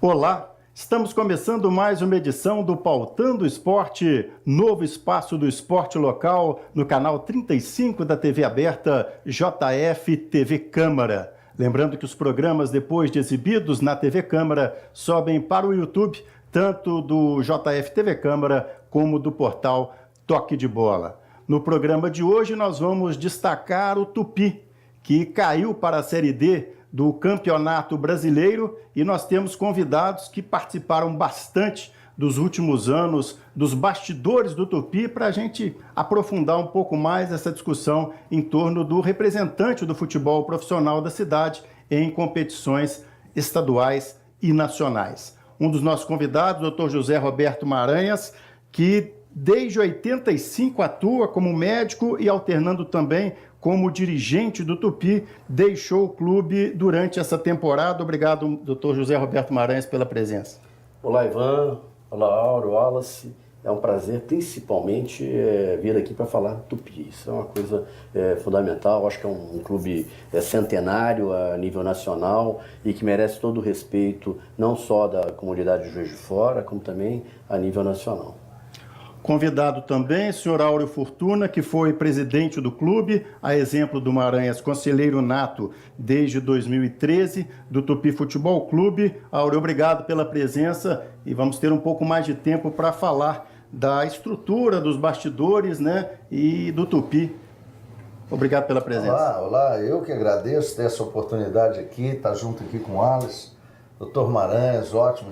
Olá, estamos começando mais uma edição do Pautando Esporte, novo espaço do esporte local no canal 35 da TV aberta JF TV Câmara. Lembrando que os programas, depois de exibidos na TV Câmara, sobem para o YouTube, tanto do JF TV Câmara como do portal Toque de Bola. No programa de hoje nós vamos destacar o Tupi, que caiu para a Série D do Campeonato Brasileiro, e nós temos convidados que participaram bastante dos últimos anos, dos bastidores do Tupi, para a gente aprofundar um pouco mais essa discussão em torno do representante do futebol profissional da cidade em competições estaduais e nacionais. Um dos nossos convidados, o Dr. José Roberto Maranhas, que desde 85 atua como médico e alternando também como dirigente do Tupi, deixou o clube durante essa temporada. Obrigado, Dr. José Roberto Maranhas, pela presença. Olá, Ivan. Olá, Áureo, Wallace. É um prazer, principalmente, vir aqui para falar do Tupi. Isso é uma coisa fundamental. Acho que é um clube centenário a nível nacional e que merece todo o respeito, não só da comunidade de Juiz de Fora, como também a nível nacional. Convidado também, senhor Áureo Fortuna, que foi presidente do clube, a exemplo do Maranhas, conselheiro nato desde 2013, do Tupi Futebol Clube. Áureo, obrigado pela presença e vamos ter um pouco mais de tempo para falar da estrutura, dos bastidores, né, e do Tupi. Obrigado pela presença. Olá, eu que agradeço ter essa oportunidade aqui, estar junto aqui com o Wallace, Dr. Maranhas, ótimo,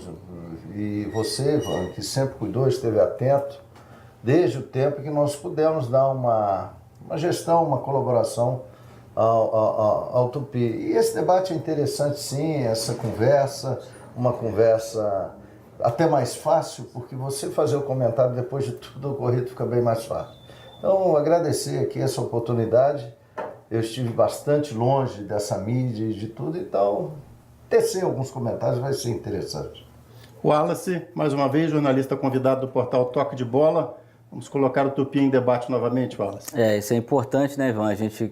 e você, Ivan, que sempre cuidou, esteve atento, desde o tempo que nós pudemos dar uma gestão, uma colaboração ao Tupi. E esse debate é interessante, sim, essa conversa, uma conversa até mais fácil, porque você fazer o comentário depois de tudo ocorrido fica bem mais fácil. Então, agradecer aqui essa oportunidade. Eu estive bastante longe dessa mídia e de tudo, então tecer alguns comentários vai ser interessante. Wallace, mais uma vez, jornalista convidado do portal Toque de Bola. Vamos colocar o Tupi em debate novamente, Wallace. Isso é importante, né, Ivan? A gente,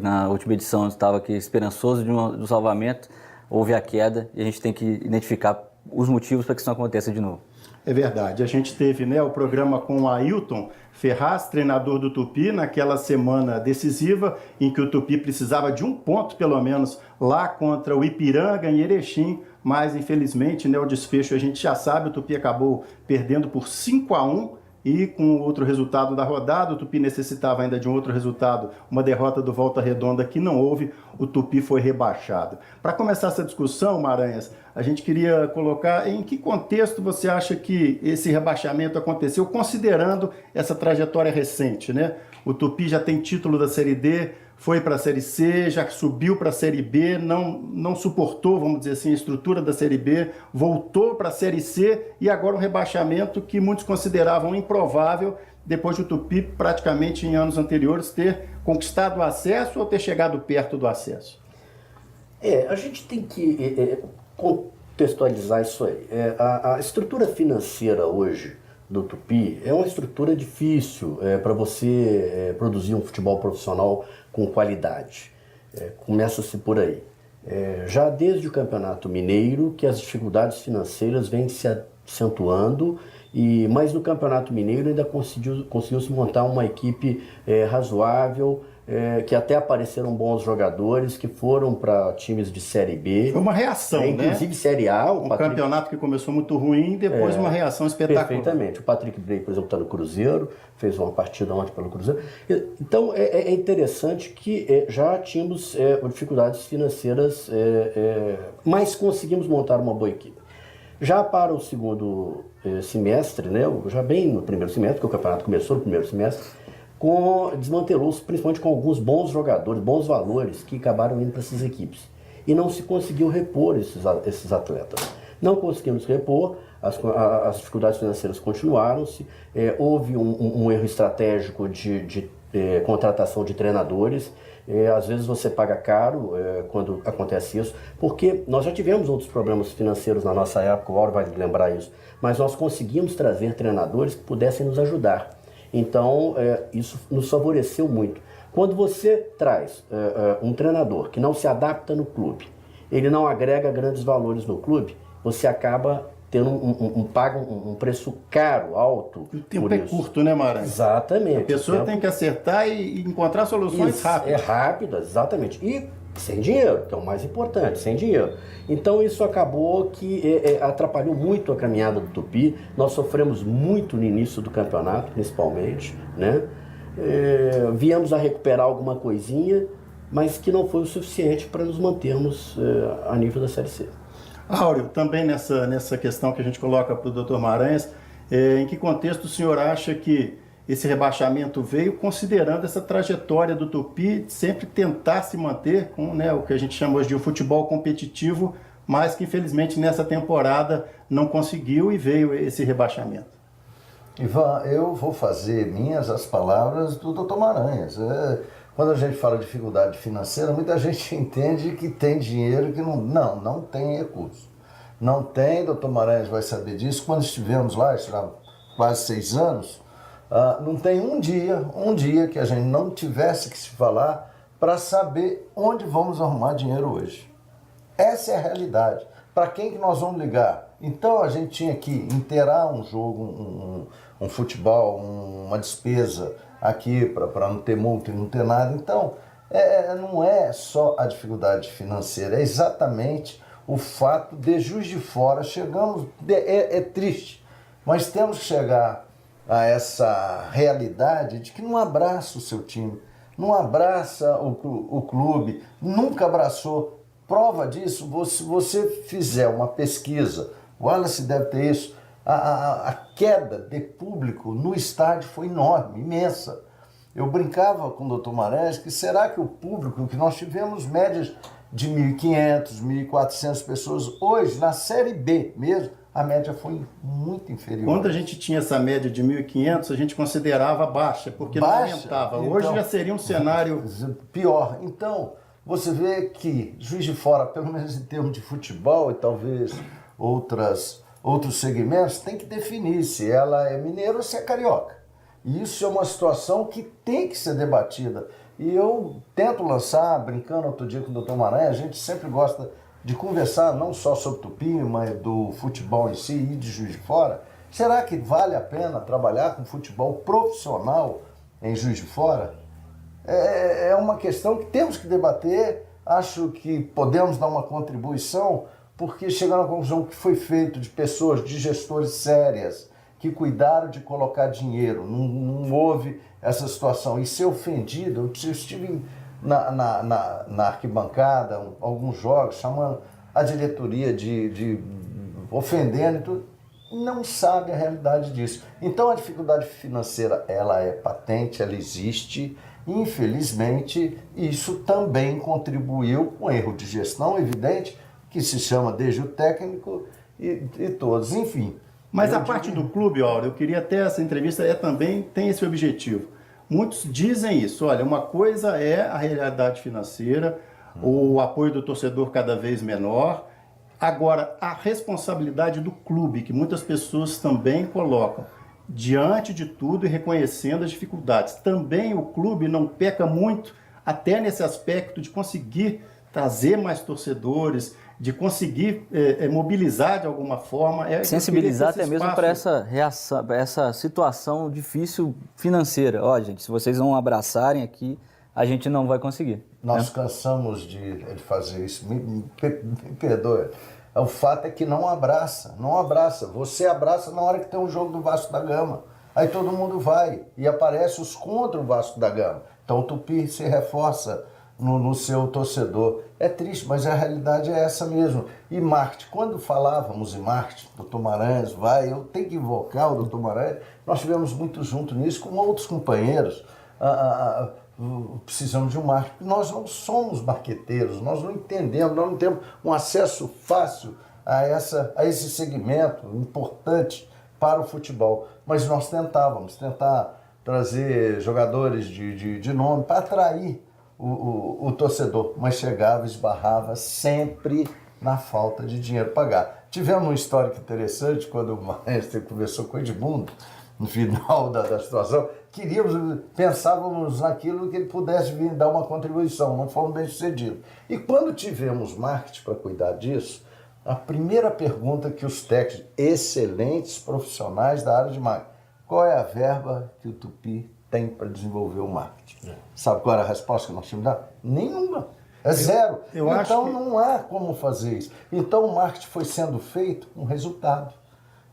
na última edição, estava aqui esperançoso do salvamento, houve a queda e a gente tem que identificar os motivos para que isso não aconteça de novo. É verdade. A gente teve, né, o programa com o Ailton Ferraz, treinador do Tupi, naquela semana decisiva em que o Tupi precisava de um ponto, pelo menos, lá contra o Ipiranga, em Erechim, mas, infelizmente, né, o desfecho a gente já sabe, o Tupi acabou perdendo por 5-1, e com outro resultado da rodada, o Tupi necessitava ainda de um outro resultado, uma derrota do Volta Redonda que não houve, o Tupi foi rebaixado. Para começar essa discussão, Maranhas, a gente queria colocar em que contexto você acha que esse rebaixamento aconteceu, considerando essa trajetória recente, né? O Tupi já tem título da Série D, foi para a Série C, já subiu para a Série B, não suportou, vamos dizer assim, a estrutura da Série B, voltou para a Série C e agora um rebaixamento que muitos consideravam improvável, depois do Tupi praticamente em anos anteriores ter conquistado o acesso ou ter chegado perto do acesso. A gente tem que contextualizar isso aí. A estrutura financeira hoje do Tupi é uma estrutura difícil para você produzir um futebol profissional com qualidade. Começa-se por aí. Já desde o Campeonato Mineiro que as dificuldades financeiras vêm se acentuando, mas no Campeonato Mineiro ainda conseguiu-se montar uma equipe razoável, que até apareceram bons jogadores que foram para times de Série B. Foi uma reação, inclusive né? Série A. Um campeonato que começou muito ruim e depois uma reação espetacular. Perfeitamente. O Patrick Bray, por exemplo, está no Cruzeiro, fez uma partida ontem pelo Cruzeiro. Então é interessante que já tínhamos dificuldades financeiras, mas conseguimos montar uma boa equipe. Já para o segundo semestre, né, já bem no primeiro semestre, porque o campeonato começou no primeiro semestre, desmantelou-se principalmente com alguns bons jogadores, bons valores que acabaram indo para essas equipes. E não se conseguiu repor esses atletas. Não conseguimos repor, as dificuldades financeiras continuaram-se, houve um erro estratégico de contratação de treinadores. Às vezes você paga caro quando acontece isso, porque nós já tivemos outros problemas financeiros na nossa época, o Auro vai lembrar isso, mas nós conseguimos trazer treinadores que pudessem nos ajudar. Então, isso nos favoreceu muito. Quando você traz um treinador que não se adapta no clube, ele não agrega grandes valores no clube, você acaba tendo um preço caro, alto. O tempo é curto, né, Maranhão? Exatamente. A pessoa tem que acertar e encontrar soluções rápidas. É rápida, exatamente. E sem dinheiro, que é o mais importante, sem dinheiro. Então isso acabou que atrapalhou muito a caminhada do Tupi. Nós sofremos muito no início do campeonato, principalmente, né? Viemos a recuperar alguma coisinha, mas que não foi o suficiente para nos mantermos a nível da Série C. Áureo, também nessa questão que a gente coloca para o Dr. Maranhas, em que contexto o senhor acha que esse rebaixamento veio, considerando essa trajetória do Tupi de sempre tentar se manter com o que a gente chama hoje de um futebol competitivo, mas que infelizmente nessa temporada não conseguiu e veio esse rebaixamento? Ivan, eu vou fazer minhas as palavras do Dr. Maranhas. Quando a gente fala de dificuldade financeira, muita gente entende que tem dinheiro que não tem recurso. Não tem, Dr. Maranhas vai saber disso. Quando estivemos lá, já quase 6 anos, não tem um dia que a gente não tivesse que se falar para saber onde vamos arrumar dinheiro hoje. Essa é a realidade. Para quem que nós vamos ligar? Então a gente tinha que inteirar um jogo, um futebol, uma despesa aqui para não ter multa e não ter nada. Então não é só a dificuldade financeira, é exatamente o fato de Juiz de Fora chegamos, é triste, mas temos que chegar a essa realidade de que não abraça o seu time, não abraça o clube, nunca abraçou. Prova disso, se você fizer uma pesquisa, o Wallace deve ter isso, a queda de público no estádio foi enorme, imensa. Eu brincava com o Dr. Maranhas que será que o público, que nós tivemos médias de 1.500, 1.400 pessoas, hoje na Série B mesmo, a média foi muito inferior. Quando a gente tinha essa média de 1.500, a gente considerava baixa, porque não aumentava. Hoje já seria um cenário pior. Então, você vê que Juiz de Fora, pelo menos em termos de futebol e talvez outros segmentos, tem que definir se ela é mineira ou se é carioca. E isso é uma situação que tem que ser debatida. E eu tento lançar, brincando outro dia com o Dr. Maranhas, a gente sempre gosta de conversar não só sobre Tupi, mas do futebol em si e de Juiz de Fora. Será que vale a pena trabalhar com futebol profissional em Juiz de Fora? É uma questão que temos que debater. Acho que podemos dar uma contribuição, porque chegaram à conclusão que foi feito de pessoas, de gestores sérias, que cuidaram de colocar dinheiro. Não houve essa situação. E ser ofendido, eu estive na arquibancada, alguns jogos, chamando a diretoria de ofendendo e tudo, não sabe a realidade disso. Então a dificuldade financeira, ela é patente, ela existe, e infelizmente isso também contribuiu com erro de gestão evidente, que se chama desde o técnico e todos, enfim. Mas a parte do clube, Áureo, eu queria até essa entrevista, também tem esse objetivo. Muitos dizem isso, olha, uma coisa é a realidade financeira, o apoio do torcedor cada vez menor. Agora, a responsabilidade do clube, que muitas pessoas também colocam, diante de tudo e reconhecendo as dificuldades. Também o clube não peca muito, até nesse aspecto de conseguir trazer mais torcedores, de conseguir mobilizar de alguma forma. Sensibilizar até mesmo para essa situação difícil financeira. Ó, gente, se vocês não abraçarem aqui, a gente não vai conseguir. Nós cansamos de fazer isso. Me perdoe. O fato é que não abraça. Você abraça na hora que tem um jogo do Vasco da Gama. Aí todo mundo vai e aparece os contra o Vasco da Gama. Então o Tupi se reforça no seu torcedor. É triste, mas a realidade é essa mesmo. E marketing, quando falávamos em marketing, Dr. Maranhas eu tenho que invocar o Dr. Maranhas, nós estivemos muito junto nisso com outros companheiros. Precisamos de um marketing. Nós não somos marqueteiros, nós não entendemos, nós não temos um acesso fácil a esse segmento importante para o futebol. Mas nós tentávamos trazer jogadores de nome para atrair o torcedor, mas chegava, esbarrava sempre na falta de dinheiro para pagar. Tivemos uma história interessante quando o Maestro conversou com o Edmundo, no final da situação, pensávamos naquilo que ele pudesse vir dar uma contribuição, não fomos bem sucedidos. E quando tivemos marketing para cuidar disso, A primeira pergunta que os técnicos, excelentes profissionais da área de marketing, qual é a verba que o Tupi tem para desenvolver o marketing? Sabe qual era a resposta que nós tínhamos dado? Nenhuma. É zero. Eu então acho que... não há como fazer isso. Então o marketing foi sendo feito com resultado.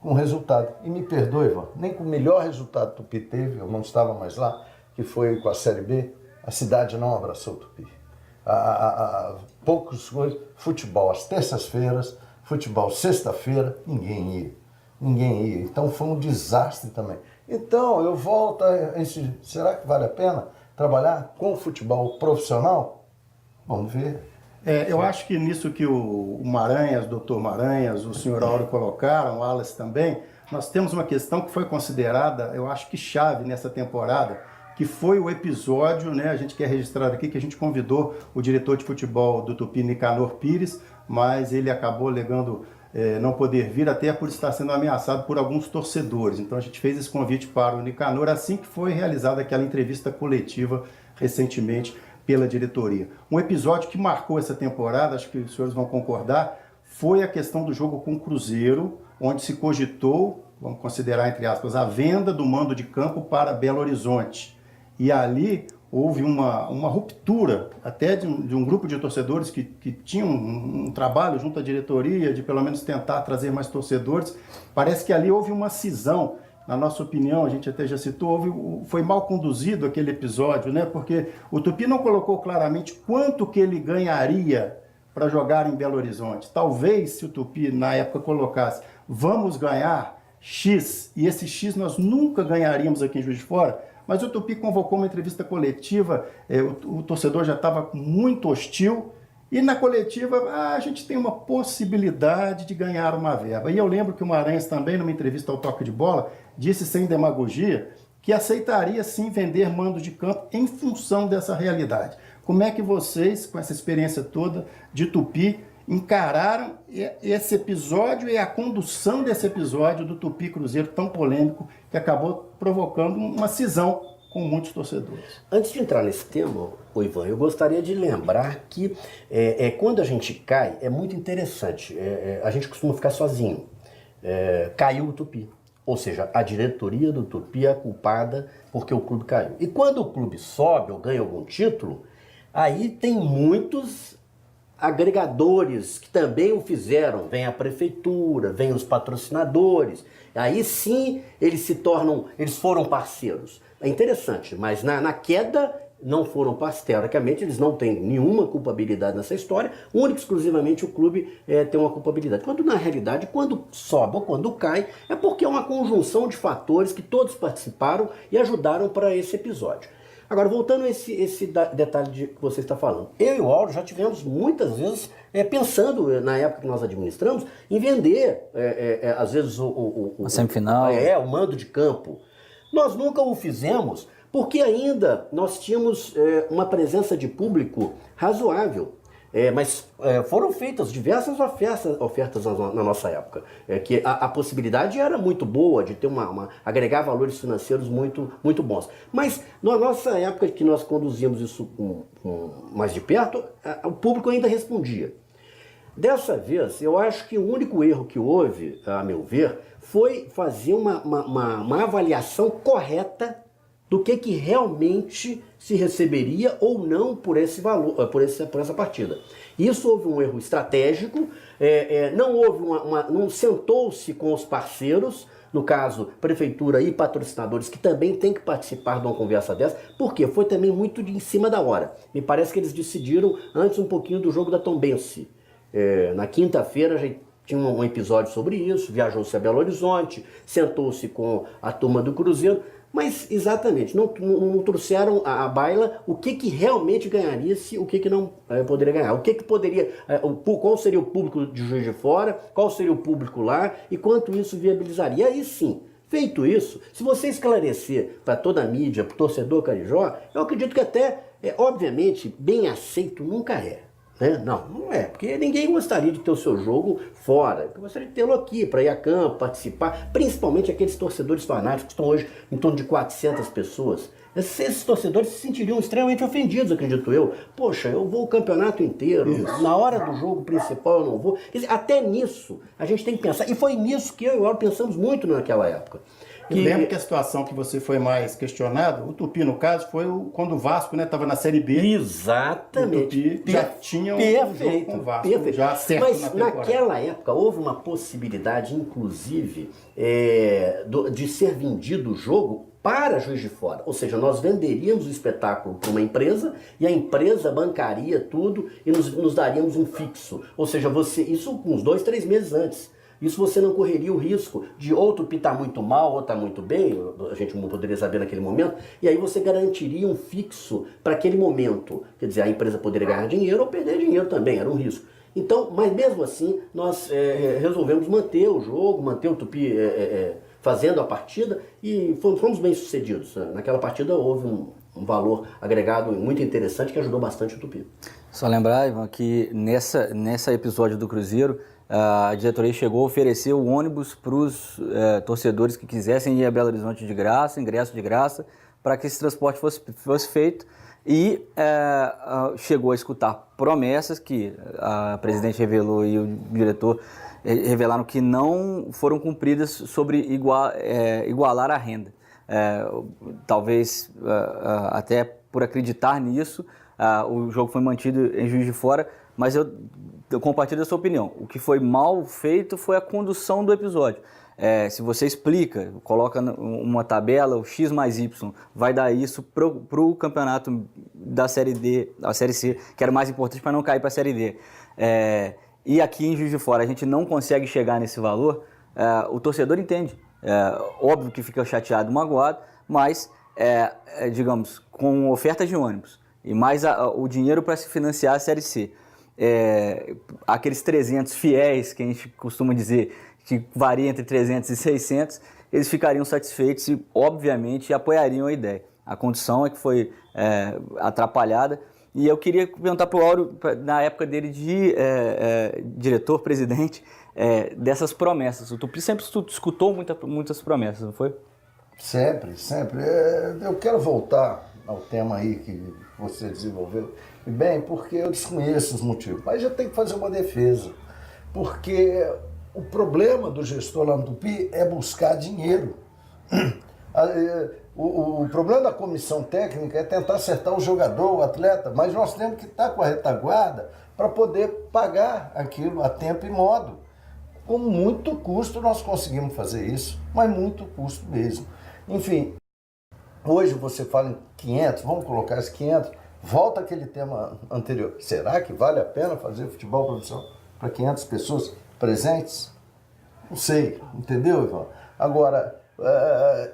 Com resultado. E me perdoe, Ivan, nem com o melhor resultado que o Tupi teve, eu não estava mais lá, que foi com a Série B, a cidade não abraçou o Tupi. Poucos coisas, futebol às terças-feiras, futebol sexta-feira, ninguém ia. Ninguém ia. Então foi um desastre também. Então eu volto a esse, será que vale a pena trabalhar com futebol profissional? Vamos ver. Eu acho que nisso que o Maranhas, doutor Maranhas, o senhor Áureo colocaram, o Wallace também, nós temos uma questão que foi considerada, eu acho que chave nessa temporada, que foi o episódio, né, a gente quer registrar aqui, que a gente convidou o diretor de futebol do Tupi, Nicanor Pires, mas ele acabou alegando não poder vir, até por estar sendo ameaçado por alguns torcedores. Então a gente fez esse convite para o Nicanor, assim que foi realizada aquela entrevista coletiva recentemente pela diretoria. Um episódio que marcou essa temporada, acho que os senhores vão concordar, foi a questão do jogo com o Cruzeiro, onde se cogitou, vamos considerar entre aspas, a venda do mando de campo para Belo Horizonte. E ali houve uma ruptura até de um grupo de torcedores que tinham um trabalho junto à diretoria de pelo menos tentar trazer mais torcedores. Parece que ali houve uma cisão. Na nossa opinião, a gente até já citou, foi mal conduzido aquele episódio, né? Porque o Tupi não colocou claramente quanto que ele ganharia para jogar em Belo Horizonte. Talvez, se o Tupi na época colocasse, vamos ganhar X, e esse X nós nunca ganharíamos aqui em Juiz de Fora, mas o Tupi convocou uma entrevista coletiva, o torcedor já estava muito hostil, e na coletiva a gente tem uma possibilidade de ganhar uma verba. E eu lembro que o Maranhas também, numa entrevista ao Toque de Bola, disse sem demagogia que aceitaria sim vender mando de campo em função dessa realidade. Como é que vocês, com essa experiência toda de Tupi, encararam esse episódio e a condução desse episódio do Tupi Cruzeiro tão polêmico que acabou provocando uma cisão com muitos torcedores? Antes de entrar nesse tema, Ivan, eu gostaria de lembrar que quando a gente cai, é muito interessante, a gente costuma ficar sozinho. Caiu o Tupi. Ou seja, a diretoria do Tupi é culpada porque o clube caiu. E quando o clube sobe ou ganha algum título, aí tem muitos agregadores que também o fizeram. Vem a prefeitura, vem os patrocinadores. Aí sim eles foram parceiros. É interessante, mas na queda não foram parceiros. Teoricamente eles não têm nenhuma culpabilidade nessa história, única e exclusivamente o clube tem uma culpabilidade. Quando na realidade, quando sobe ou quando cai, é porque é uma conjunção de fatores que todos participaram e ajudaram para esse episódio. Agora, voltando a esse detalhe que você está falando. Eu e o Áureo já tivemos muitas vezes, pensando na época que nós administramos, em vender, às vezes, a semifinal. O mando de campo. Nós nunca o fizemos porque ainda nós tínhamos uma presença de público razoável. Mas foram feitas diversas ofertas na nossa época. Que a possibilidade era muito boa de ter agregar valores financeiros muito, muito bons. Mas na nossa época que nós conduzíamos isso mais de perto, o público ainda respondia. Dessa vez, eu acho que o único erro que houve, a meu ver, foi fazer uma avaliação correta do que realmente se receberia ou não por esse valor, por essa partida. Isso houve um erro estratégico, não houve não sentou-se com os parceiros, no caso, prefeitura e patrocinadores, que também têm que participar de uma conversa dessa, porque foi também muito em cima da hora. Me parece que eles decidiram antes um pouquinho do jogo da Tombense. Na quinta-feira já tinha um episódio sobre isso, viajou-se a Belo Horizonte, sentou-se com a turma do Cruzeiro, mas exatamente, não trouxeram à baila o que realmente ganharia-se, o que não poderia ganhar, o que poderia, qual seria o público de Juiz de Fora, qual seria o público lá e quanto isso viabilizaria. E aí sim, feito isso, se você esclarecer para toda a mídia, para o torcedor carijó, eu acredito que até, obviamente, bem aceito nunca é. Não é, porque ninguém gostaria de ter o seu jogo fora. Eu gostaria de tê-lo aqui, para ir a campo, participar, principalmente aqueles torcedores fanáticos que estão hoje em torno de 400 pessoas. Esses torcedores se sentiriam extremamente ofendidos, acredito eu. Poxa, eu vou o campeonato inteiro, na hora do jogo principal eu não vou. Quer dizer, até nisso a gente tem que pensar. E foi nisso que eu e o Auro pensamos muito naquela época. Eu lembro que a situação que você foi mais questionado, o Tupi, no caso, foi quando o Vasco estava na Série B. Exatamente. O Tupi já tinha um jogo com o Vasco, já certo. Mas na temporada. naquela época houve uma possibilidade, inclusive, de ser vendido o jogo para Juiz de Fora. Ou seja, nós venderíamos o espetáculo para uma empresa e a empresa bancaria tudo e nos daríamos um fixo. Ou seja, isso uns 2, 3 meses antes. Isso você não correria o risco de ou o Tupi tá muito mal ou tá muito bem, a gente não poderia saber naquele momento, e aí você garantiria um fixo para aquele momento. Quer dizer, a empresa poderia ganhar dinheiro ou perder dinheiro também, era um risco. Então, mas mesmo assim, nós resolvemos manter o jogo, manter o Tupi fazendo a partida e fomos bem sucedidos. Naquela partida houve um valor agregado muito interessante que ajudou bastante o Tupi. Só lembrar, Ivan, que nessa episódio do Cruzeiro, a diretoria chegou a oferecer o ônibus para os torcedores que quisessem ir a Belo Horizonte de graça, ingresso de graça, para que esse transporte fosse feito. E chegou a escutar promessas que a presidente revelou e o diretor revelaram que não foram cumpridas sobre igualar a renda. Talvez até por acreditar nisso, o jogo foi mantido em Juiz de Fora, mas eu compartilho da sua opinião. O que foi mal feito foi a condução do episódio. Se você explica, coloca uma tabela, o X mais Y, vai dar isso para o campeonato da Série D, a Série C, que era o mais importante para não cair para a Série D. E aqui em Juiz de Fora a gente não consegue chegar nesse valor, o torcedor entende. Óbvio que fica chateado, magoado, mas, digamos, com oferta de ônibus e mais o dinheiro para se financiar a Série C, aqueles 300 fiéis que a gente costuma dizer, que varia entre 300 e 600, eles ficariam satisfeitos e, obviamente, apoiariam a ideia. A condição é que foi atrapalhada. E eu queria perguntar para o Auro, na época dele de diretor-presidente, dessas promessas. O Tupi sempre escutou muitas promessas, não foi? Sempre, sempre. Eu quero voltar ao tema aí que você desenvolveu bem, porque eu desconheço os motivos. Mas eu tenho que fazer uma defesa, porque o problema do gestor lá no Tupi é buscar dinheiro. O problema da comissão técnica é tentar acertar o jogador, o atleta, mas nós temos que estar com a retaguarda para poder pagar aquilo a tempo e modo. Com muito custo nós conseguimos fazer isso, mas muito custo mesmo. Enfim, hoje você fala em 500, vamos colocar esses 500, volta aquele tema anterior. Será que vale a pena fazer futebol profissional para 500 pessoas presentes? Não sei, entendeu, Ivan? Agora,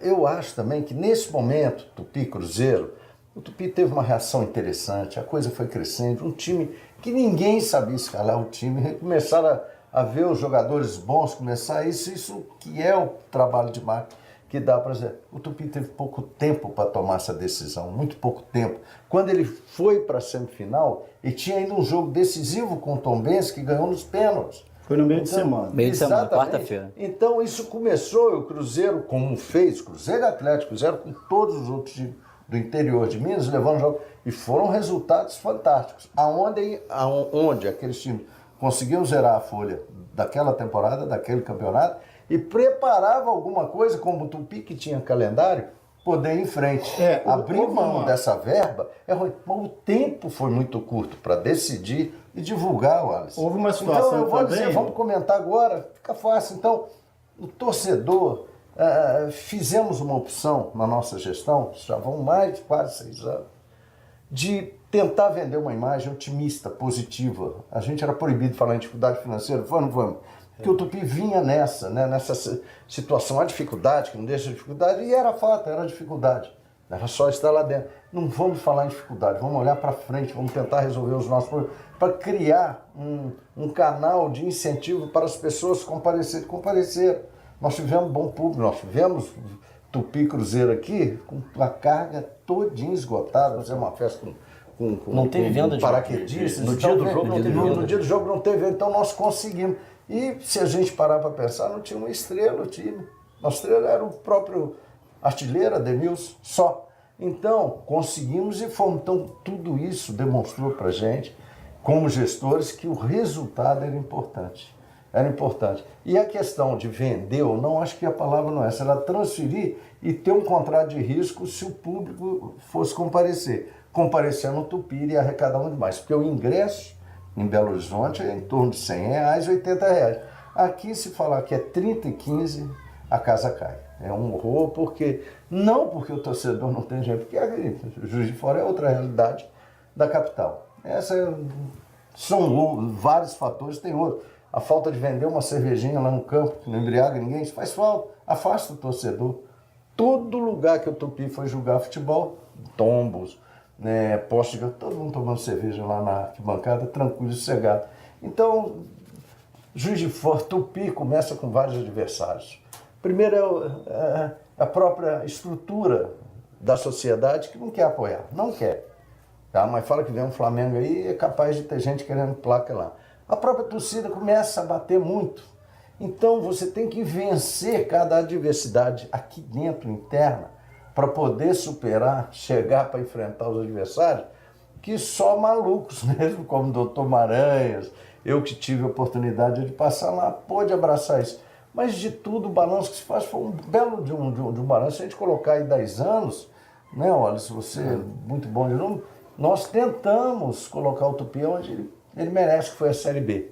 eu acho também que nesse momento, Tupi Cruzeiro, o Tupi teve uma reação interessante, a coisa foi crescendo, um time que ninguém sabia escalar o time, começaram a ver os jogadores bons, começar isso que é o trabalho de marketing que dá para dizer. O Tupi teve pouco tempo para tomar essa decisão, muito pouco tempo. Quando ele foi para a semifinal, ele tinha ainda um jogo decisivo com o Tombense que ganhou nos pênaltis. Foi no meio de semana. Meio de semana, quarta-feira. Então isso começou, o Cruzeiro, como fez, Cruzeiro e Atlético, fizeram com todos os outros times do interior de Minas, levando jogos, e foram resultados fantásticos. Onde aqueles times conseguiam zerar a folha daquela temporada, daquele campeonato, e preparava alguma coisa, como o Tupi, que tinha calendário, poder ir em frente. Abrir mão dessa verba é ruim. Mas o tempo foi muito curto para decidir e divulgar, Wallace. Houve uma situação então, eu vou também... dizer, vamos comentar agora, fica fácil. Então, o torcedor, fizemos uma opção na nossa gestão, já vão mais de quase 6 anos, de tentar vender uma imagem otimista, positiva. A gente era proibido de falar em dificuldade financeira, vamos. Porque o Tupi vinha nessa situação, a dificuldade, que não deixa dificuldade, e era fato, era dificuldade. Era só estar lá dentro. Não vamos falar em dificuldade, vamos olhar para frente, vamos tentar resolver os nossos problemas, para criar um canal de incentivo para as pessoas comparecer. Nós tivemos bom público, nós tivemos Tupi Cruzeiro aqui, com a carga todinha esgotada, fizemos uma festa Não teve venda de paraquedistas. no dia do jogo não teve venda. No dia do jogo não teve, então nós conseguimos. E se a gente parar para pensar, não tinha uma estrela o time. Nossa estrela era o próprio artilheiro, Ademilson, só. Então, conseguimos e fomos. Então, tudo isso demonstrou para a gente, como gestores, que o resultado era importante. Era importante. E a questão de vender ou não, acho que a palavra não é essa, era transferir e ter um contrato de risco se o público fosse comparecer. Comparecer no Tupi iria arrecadar muito mais, porque o ingresso em Belo Horizonte é em torno de R$100, R$80. Aqui, se falar que é 30 e 15, a casa cai. É um horror, não porque o torcedor não tem dinheiro, porque o Juiz de Fora é outra realidade da capital. São vários fatores, tem outro. A falta de vender uma cervejinha lá no campo, que não embriaga ninguém, isso faz falta, afasta o torcedor. Todo lugar que o Tupi foi jogar futebol, tombos, poste, todo mundo tomando cerveja lá na arquibancada, tranquilo e sossegado. Então, Juiz de Fora, Tupi começa com vários adversários. Primeiro é a própria estrutura da sociedade que não quer apoiar, não quer. Tá? Mas fala que vem um Flamengo aí, é capaz de ter gente querendo placa lá. A própria torcida começa a bater muito. Então você tem que vencer cada adversidade aqui dentro, interna, para poder superar, chegar para enfrentar os adversários, que só malucos mesmo, como o Dr. Maranhas, eu que tive a oportunidade de passar lá, pôde abraçar isso. Mas de tudo, o balanço que se faz foi um belo de um balanço. Se a gente colocar aí 10 anos, né, olha, se você é muito bom de número, nós tentamos colocar o Tupi onde ele merece, que foi a Série B.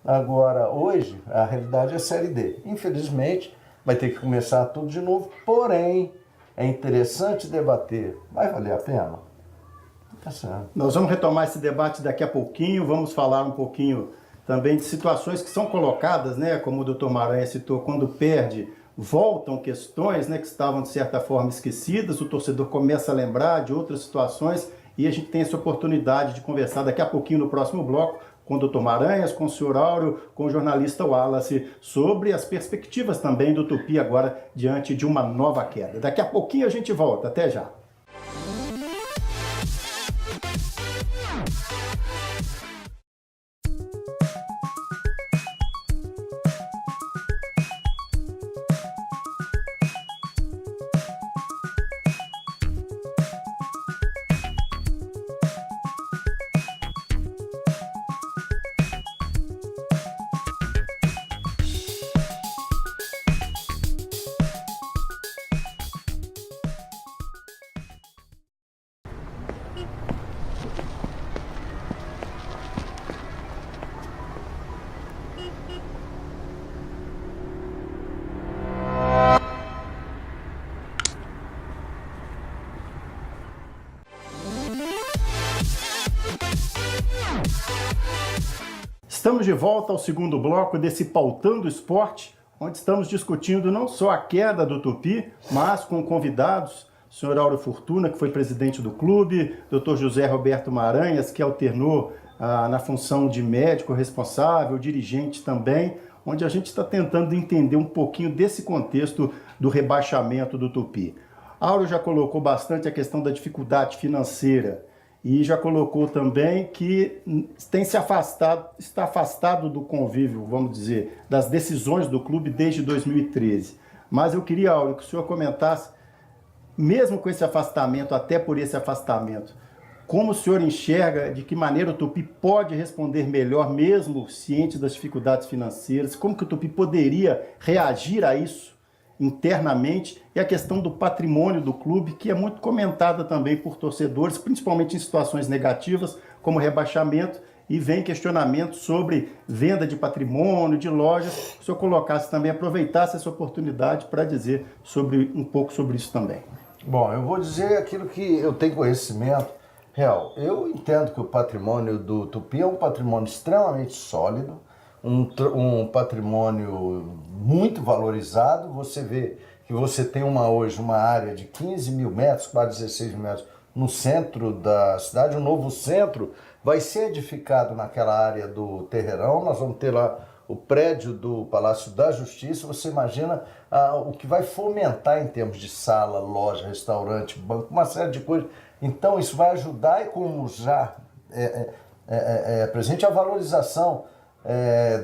Agora, hoje, a realidade é a Série D. Infelizmente, vai ter que começar tudo de novo, porém, é interessante debater. Vai valer a pena? Tá certo. Nós vamos retomar esse debate daqui a pouquinho, vamos falar um pouquinho também de situações que são colocadas, né, como o Dr. Maranhã citou, quando perde, voltam questões, né, que estavam de certa forma esquecidas, o torcedor começa a lembrar de outras situações e a gente tem essa oportunidade de conversar daqui a pouquinho no próximo bloco com o Dr. Maranhas, com o senhor Áureo, com o jornalista Wallace, sobre as perspectivas também do Tupi agora diante de uma nova queda. Daqui a pouquinho a gente volta, até já. Estamos de volta ao segundo bloco desse Pautando Esporte, onde estamos discutindo não só a queda do Tupi, mas com convidados, o senhor Áureo Fortuna, que foi presidente do clube, Dr. José Roberto Maranhas, que alternou na função de médico responsável, dirigente também, onde a gente está tentando entender um pouquinho desse contexto do rebaixamento do Tupi. Áureo já colocou bastante a questão da dificuldade financeira, e já colocou também que tem se afastado, está afastado do convívio, vamos dizer, das decisões do clube desde 2013. Mas eu queria, Áureo, que o senhor comentasse, mesmo com esse afastamento, até por esse afastamento, como o senhor enxerga, de que maneira o Tupi pode responder melhor, mesmo ciente das dificuldades financeiras, como que o Tupi poderia reagir a isso internamente, e a questão do patrimônio do clube, que é muito comentada também por torcedores, principalmente em situações negativas, como rebaixamento, e vem questionamento sobre venda de patrimônio, de lojas. Se o senhor colocasse também, aproveitasse essa oportunidade para dizer um pouco sobre isso também. Bom, eu vou dizer aquilo que eu tenho conhecimento real. Eu entendo que o patrimônio do Tupi é um patrimônio extremamente sólido, um patrimônio muito valorizado. Você vê que você tem hoje uma área de 15 mil metros, quase 16 mil metros, no centro da cidade. Um novo centro vai ser edificado naquela área do Terreirão. Nós vamos ter lá o prédio do Palácio da Justiça, você imagina o que vai fomentar em termos de sala, loja, restaurante, banco, uma série de coisas. Então isso vai ajudar, e como já presente, a valorização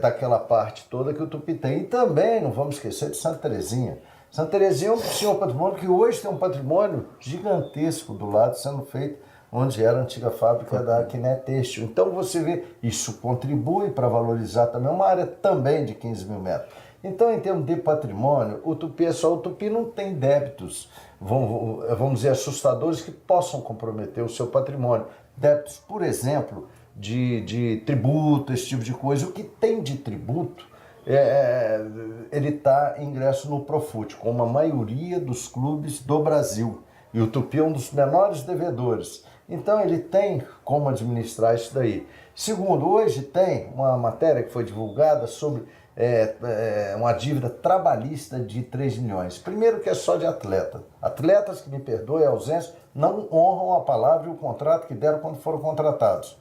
daquela parte toda que o Tupi tem. E também, não vamos esquecer de Santa Terezinha. Santa Terezinha é um senhor patrimônio que hoje tem um patrimônio gigantesco do lado sendo feito, onde era a antiga fábrica da Quiné Têxtil. Então você vê, isso contribui para valorizar também uma área também de 15 mil metros. Então, em termos de patrimônio, o Tupi o Tupi não tem débitos, vamos dizer, assustadores que possam comprometer o seu patrimônio. Débitos, por exemplo, de tributo, esse tipo de coisa. O que tem de tributo, ele está em ingresso no Profut, como a maioria dos clubes do Brasil. E o Tupi é um dos menores devedores. Então ele tem como administrar isso daí. Segundo, hoje tem uma matéria que foi divulgada sobre uma dívida trabalhista de 3 milhões. Primeiro que é só de atleta. Atletas, que me perdoem a ausência, não honram a palavra e o contrato que deram quando foram contratados.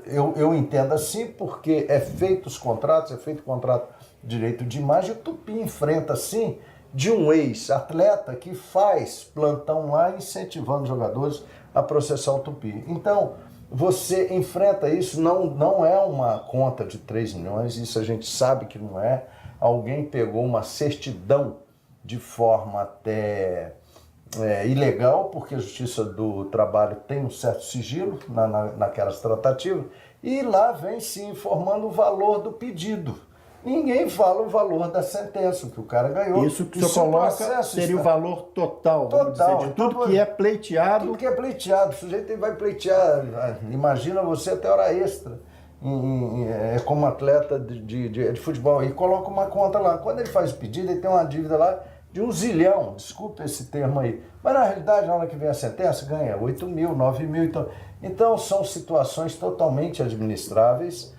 Eu entendo assim, porque é feito os contratos, é feito o contrato de direito de imagem, e o Tupi enfrenta assim de um ex-atleta que faz plantão lá incentivando os jogadores a processar o Tupi. Então, você enfrenta isso, não é uma conta de 3 milhões, isso a gente sabe que não é. Alguém pegou uma certidão de forma até ilegal, porque a Justiça do Trabalho tem um certo sigilo naquelas tratativas, e lá vem se informando o valor do pedido. Ninguém fala o valor da sentença, que o cara ganhou. Isso que o senhor coloca seria o valor total, vamos dizer, de tudo que é pleiteado. Tudo que é pleiteado, o sujeito vai pleitear, imagina você até hora extra, como atleta de futebol, e coloca uma conta lá. Quando ele faz o pedido, ele tem uma dívida lá de 1 zilhão, desculpa esse termo aí, mas na realidade, na hora que vem a sentença, ganha 8 mil, 9 mil. Então são situações totalmente administráveis,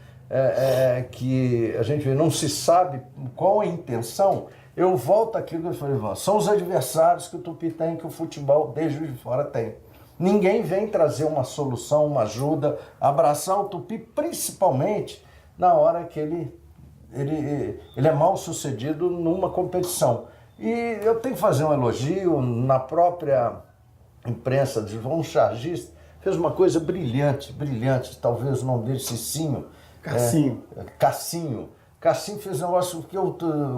que a gente vê, não se sabe qual a intenção. Eu volto àquilo que eu falei, são os adversários que o Tupi tem, que o futebol desde Juiz de Fora tem. Ninguém vem trazer uma solução, uma ajuda, abraçar o Tupi, principalmente na hora que ele é mal sucedido numa competição. E eu tenho que fazer um elogio na própria imprensa, um chargista, fez uma coisa brilhante, talvez o nome dele, Cicinho. Cassinho. Cassinho fez um negócio,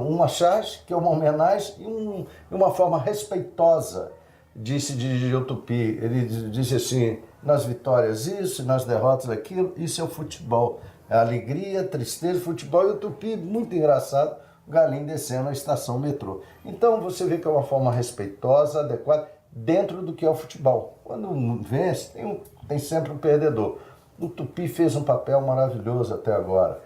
uma charge, que é uma homenagem e uma forma respeitosa de se dirigir ao Tupi. Ele disse assim, nas vitórias isso, nas derrotas aquilo, isso é o futebol. É alegria, tristeza, futebol, e o Tupi, muito engraçado, o Galinho descendo a estação metrô. Então você vê que é uma forma respeitosa, adequada, dentro do que é o futebol. Quando vence, tem sempre um perdedor. O Tupi fez um papel maravilhoso até agora.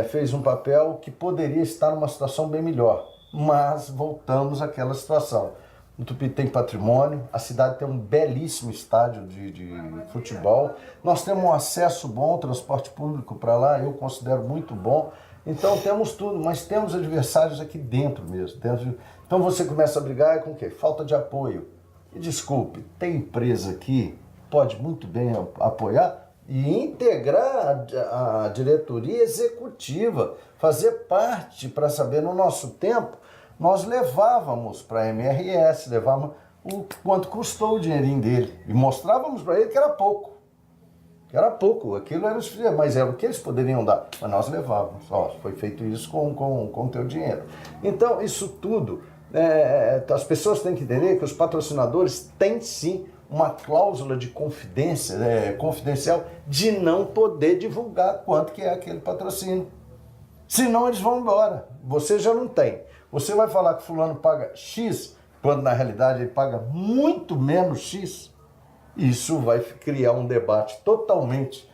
Fez um papel que poderia estar numa situação bem melhor, mas voltamos àquela situação. O Tupi tem patrimônio, a cidade tem um belíssimo estádio de futebol, nós temos um acesso bom, transporte público para lá, eu considero muito bom. Então temos tudo, mas temos adversários aqui dentro mesmo. Então você começa a brigar com o quê? Falta de apoio. E desculpe, tem empresa aqui, pode muito bem apoiar, e integrar a diretoria executiva, fazer parte para saber, no nosso tempo, nós levávamos para a MRS, levávamos o quanto custou o dinheirinho dele e mostrávamos para ele que era pouco. Aquilo era mas era o que eles poderiam dar, mas nós levávamos. Foi feito isso com o teu dinheiro. Então, isso tudo, as pessoas têm que entender que os patrocinadores têm sim uma cláusula de confidencial de não poder divulgar quanto que é aquele patrocínio. Senão eles vão embora. Você já não tem. Você vai falar que fulano paga X, quando na realidade ele paga muito menos X. Isso vai criar um debate totalmente,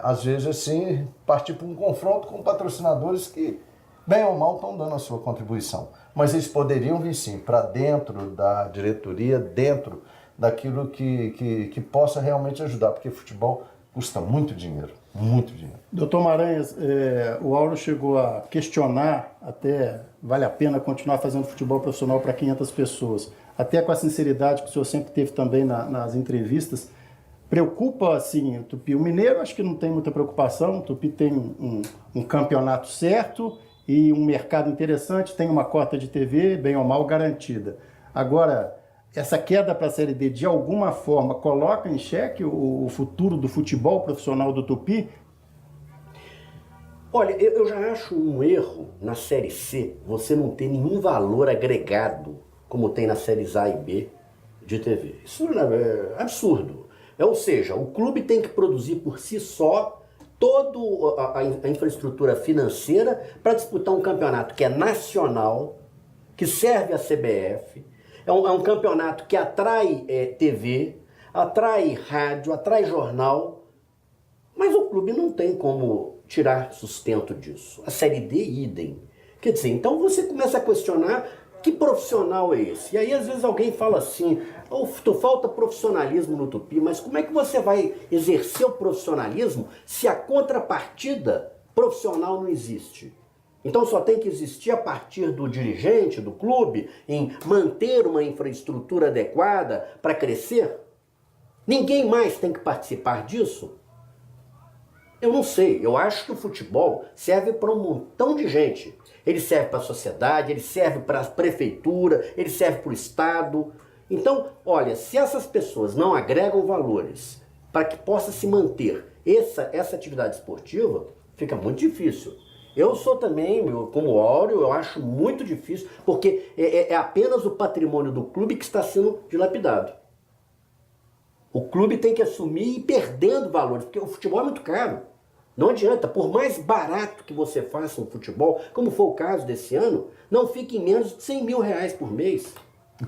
às vezes assim, partir para um confronto com patrocinadores que, bem ou mal, estão dando a sua contribuição. Mas eles poderiam vir sim para dentro da diretoria, dentro daquilo que possa realmente ajudar, porque futebol custa muito dinheiro, muito dinheiro. Doutor Maranhas, o Auro chegou a questionar, até vale a pena continuar fazendo futebol profissional para 500 pessoas, até com a sinceridade que o senhor sempre teve também nas entrevistas, Preocupa, assim, o Tupi. O Mineiro acho que não tem muita preocupação, o Tupi tem um campeonato certo e um mercado interessante, tem uma cota de TV, bem ou mal, garantida. Agora, essa queda para a Série D, de alguma forma, coloca em xeque o futuro do futebol profissional do Tupi? Olha, eu já acho um erro na Série C você não ter nenhum valor agregado, como tem nas séries A e B de TV. Isso é absurdo. Ou seja, o clube tem que produzir por si só toda a infraestrutura financeira para disputar um campeonato que é nacional, que serve à CBF, é um campeonato que atrai TV, atrai rádio, atrai jornal, mas o clube não tem como tirar sustento disso. A Série D, idem. Quer dizer, então você começa a questionar que profissional é esse? E aí às vezes alguém fala assim, falta profissionalismo no Tupi, mas como é que você vai exercer o profissionalismo se a contrapartida profissional não existe? Então só tem que existir a partir do dirigente, do clube, em manter uma infraestrutura adequada para crescer? Ninguém mais tem que participar disso? Eu não sei, eu acho que o futebol serve para um montão de gente. Ele serve para a sociedade, ele serve para a prefeitura, ele serve para o Estado. Então, olha, se essas pessoas não agregam valores para que possa se manter essa atividade esportiva, fica muito difícil. Eu sou também, como Áureo, eu acho muito difícil, porque é apenas o patrimônio do clube que está sendo dilapidado. O clube tem que assumir e ir perdendo valores, porque o futebol é muito caro. Não adianta, por mais barato que você faça um futebol, como foi o caso desse ano, não fique em menos de 100 mil reais por mês.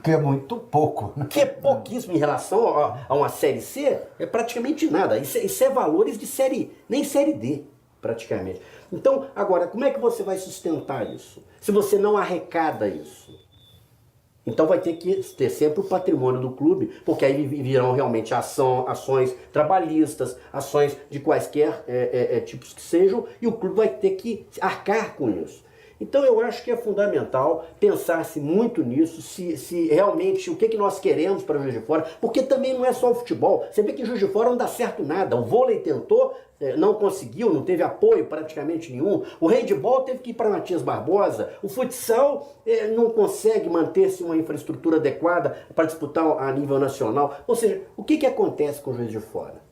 Que é muito pouco. Que é pouquíssimo em relação a uma Série C, é praticamente nada. Isso é valores de série, nem Série D, praticamente. Então, agora, como é que você vai sustentar isso? Se você não arrecada isso? Então vai ter que ter sempre o patrimônio do clube, porque aí virão realmente ações trabalhistas, ações de quaisquer tipos que sejam, e o clube vai ter que arcar com isso. Então eu acho que é fundamental pensar-se muito nisso, se realmente o que nós queremos para Juiz de Fora, porque também não é só o futebol. Você vê que em Juiz de Fora não dá certo nada. O vôlei tentou, não conseguiu, não teve apoio praticamente nenhum. O handebol teve que ir para Matias Barbosa. O futsal não consegue manter-se uma infraestrutura adequada para disputar a nível nacional. Ou seja, o que acontece com o Juiz de Fora?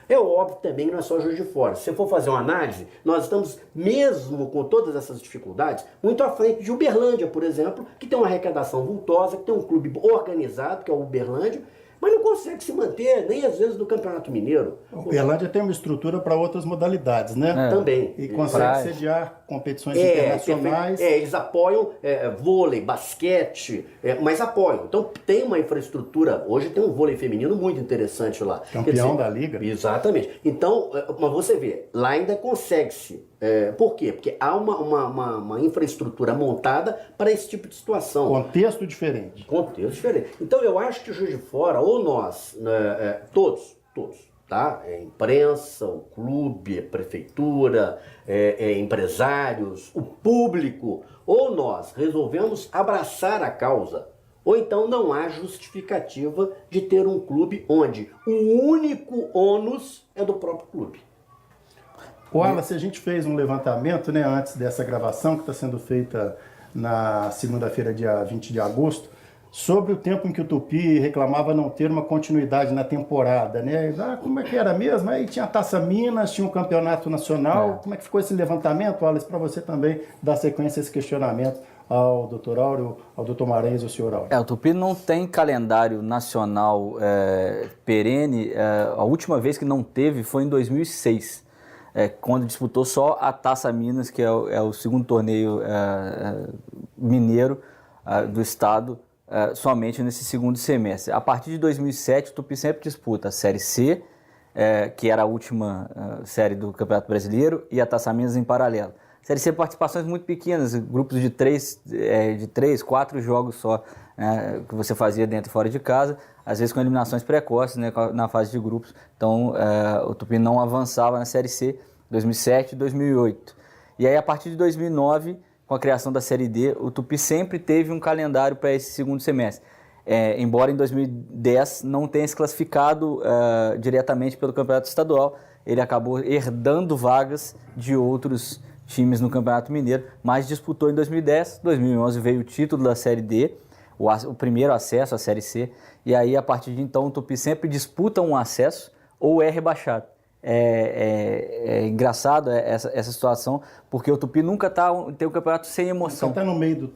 É óbvio também que não é só Juiz de Fora. Se você for fazer uma análise, nós estamos, mesmo com todas essas dificuldades, muito à frente de Uberlândia, por exemplo, que tem uma arrecadação vultosa, que tem um clube organizado, que é o Uberlândia, mas não consegue se manter, nem às vezes do Campeonato Mineiro. O Uberlândia tem uma estrutura para outras modalidades, né? Também. E consegue sediar competições internacionais. Eles apoiam vôlei, basquete, mas apoiam. Então tem uma infraestrutura, hoje tem um vôlei feminino muito interessante lá. Campeão da liga. Exatamente. Então, mas você vê, lá ainda consegue-se. Por quê? Porque há uma infraestrutura montada para esse tipo de situação. Contexto diferente. Contexto diferente. Então eu acho que o Juiz de Fora, ou nós, todos, tá? Imprensa, o clube, a prefeitura, empresários, o público, ou nós resolvemos abraçar a causa, ou então não há justificativa de ter um clube onde o único ônus é do próprio clube. Wallace, a gente fez um levantamento, né, antes dessa gravação, que está sendo feita na segunda-feira, dia 20 de agosto, sobre o tempo em que o Tupi reclamava não ter uma continuidade na temporada, né? Como é que era mesmo? Aí tinha a Taça Minas, tinha um campeonato nacional. Como é que ficou esse levantamento, Wallace, para você também dar sequência a esse questionamento ao Dr. Áureo, ao Dr. Maranhos e ao senhor Áureo? O Tupi não tem calendário nacional perene. A última vez que não teve foi em 2006. Quando disputou só a Taça Minas, que é o segundo torneio mineiro do estado, somente nesse segundo semestre. A partir de 2007, o Tupi sempre disputa a Série C, que era a última série do Campeonato Brasileiro, e a Taça Minas em paralelo. Série C, participações muito pequenas, grupos de 3, 4 jogos só, que você fazia dentro e fora de casa, às vezes com eliminações precoces, né, na fase de grupos. Então, o Tupi não avançava na Série C, 2007 e 2008. E aí, a partir de 2009, com a criação da Série D, o Tupi sempre teve um calendário para esse segundo semestre. embora em 2010 não tenha se classificado diretamente pelo Campeonato Estadual, ele acabou herdando vagas de outros times no Campeonato Mineiro, mas disputou em 2010, 2011 veio o título da Série D, o primeiro acesso à Série C, e aí a partir de então o Tupi sempre disputa um acesso ou é rebaixado. É engraçado essa situação, porque o Tupi nunca tem o campeonato sem emoção. Está no meio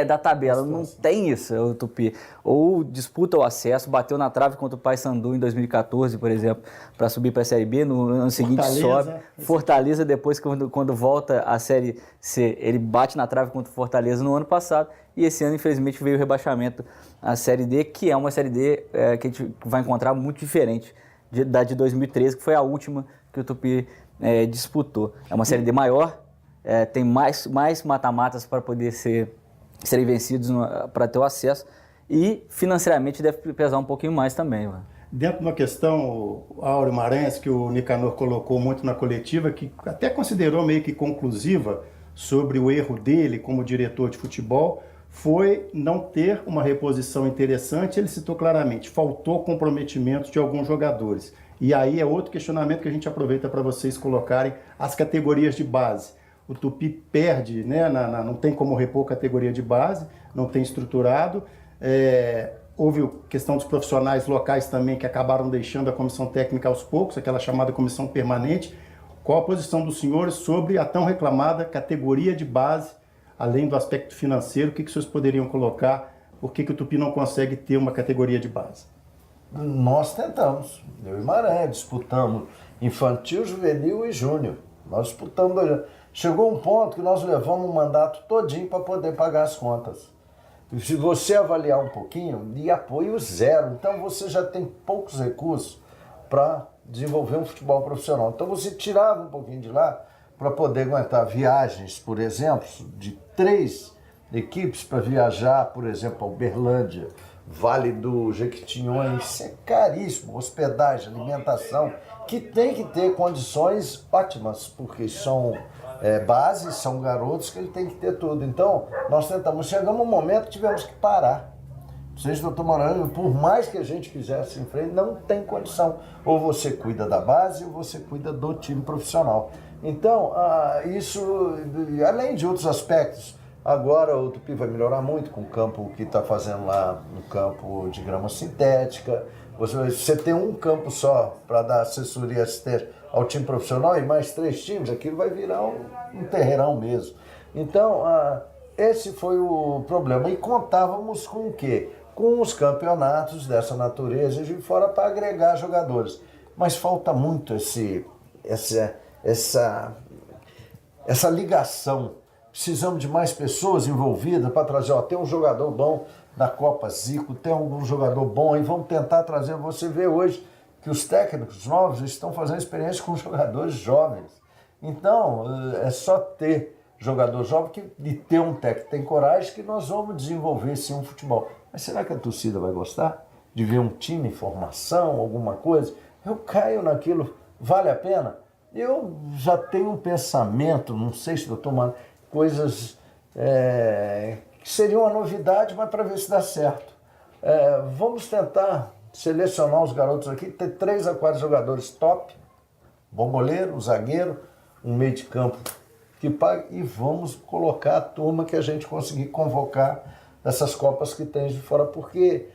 da tabela, não tem isso, o Tupi. Ou disputa o acesso, bateu na trave contra o Paysandu em 2014, por exemplo, para subir para a Série B, no ano seguinte sobe. Fortaleza, depois, quando volta à Série C, ele bate na trave contra o Fortaleza no ano passado, e esse ano, infelizmente, veio o rebaixamento à Série D, que é uma Série D que a gente vai encontrar muito diferente da de 2013, que foi a última que o Tupi disputou. É uma Série D maior, tem mais mata-matas para poder serem vencidos para ter o acesso, e financeiramente deve pesar um pouquinho mais também. Dentro de uma questão, Áureo Maranhas, que o Nicanor colocou muito na coletiva, que até considerou meio que conclusiva sobre o erro dele como diretor de futebol, foi não ter uma reposição interessante. Ele citou claramente, faltou comprometimento de alguns jogadores. E aí é outro questionamento que a gente aproveita para vocês colocarem as categorias de base. O Tupi perde, né, não tem como repor categoria de base, não tem estruturado. Houve questão dos profissionais locais também que acabaram deixando a comissão técnica aos poucos, aquela chamada comissão permanente. Qual a posição dos senhores sobre a tão reclamada categoria de base? Além do aspecto financeiro, o que vocês poderiam colocar? Por que o Tupi não consegue ter uma categoria de base? Nós tentamos. Eu e Maré disputamos infantil, juvenil e júnior. Nós disputamos. Chegou um ponto que nós levamos um mandato todinho para poder pagar as contas. Se você avaliar um pouquinho, de apoio zero. Então você já tem poucos recursos para desenvolver um futebol profissional. Então você tirava um pouquinho de lá para poder aguentar viagens, por exemplo, de 3 equipes para viajar, por exemplo, a Uberlândia, Vale do Jequitinhonha. Isso é caríssimo, hospedagem, alimentação, que tem que ter condições ótimas, porque são bases, são garotos que ele tem que ter tudo. Então, nós tentamos, chegamos um momento que tivemos que parar. Vocês, doutor Maranhão, por mais que a gente quisesse em frente, não tem condição. Ou você cuida da base, ou você cuida do time profissional. Então, isso, além de outros aspectos, agora o Tupi vai melhorar muito com o campo que está fazendo lá no campo de grama sintética. Você tem um campo só para dar assessoria e assistência ao time profissional e mais 3 times, aquilo vai virar um terreirão mesmo. Então, esse foi o problema. E contávamos com o quê? Com os campeonatos dessa natureza de fora para agregar jogadores. Mas falta muito essa ligação. Precisamos de mais pessoas envolvidas para trazer, tem um jogador bom na Copa Zico, tem algum jogador bom, e vamos tentar trazer. Você vê hoje que os técnicos novos estão fazendo experiência com jogadores jovens. Então, é só ter jogador jovem e ter um técnico que tem coragem que nós vamos desenvolver sim um futebol. Mas será que a torcida vai gostar de ver um time em formação, alguma coisa? Eu caio naquilo, vale a pena? Eu já tenho um pensamento, não sei se estou tomando coisas que seriam uma novidade, mas para ver se dá certo. Vamos tentar selecionar os garotos aqui, ter 3 a 4 jogadores top, bom goleiro, um zagueiro, um meio de campo que pague, e vamos colocar a turma que a gente conseguir convocar dessas Copas que tem de fora, porque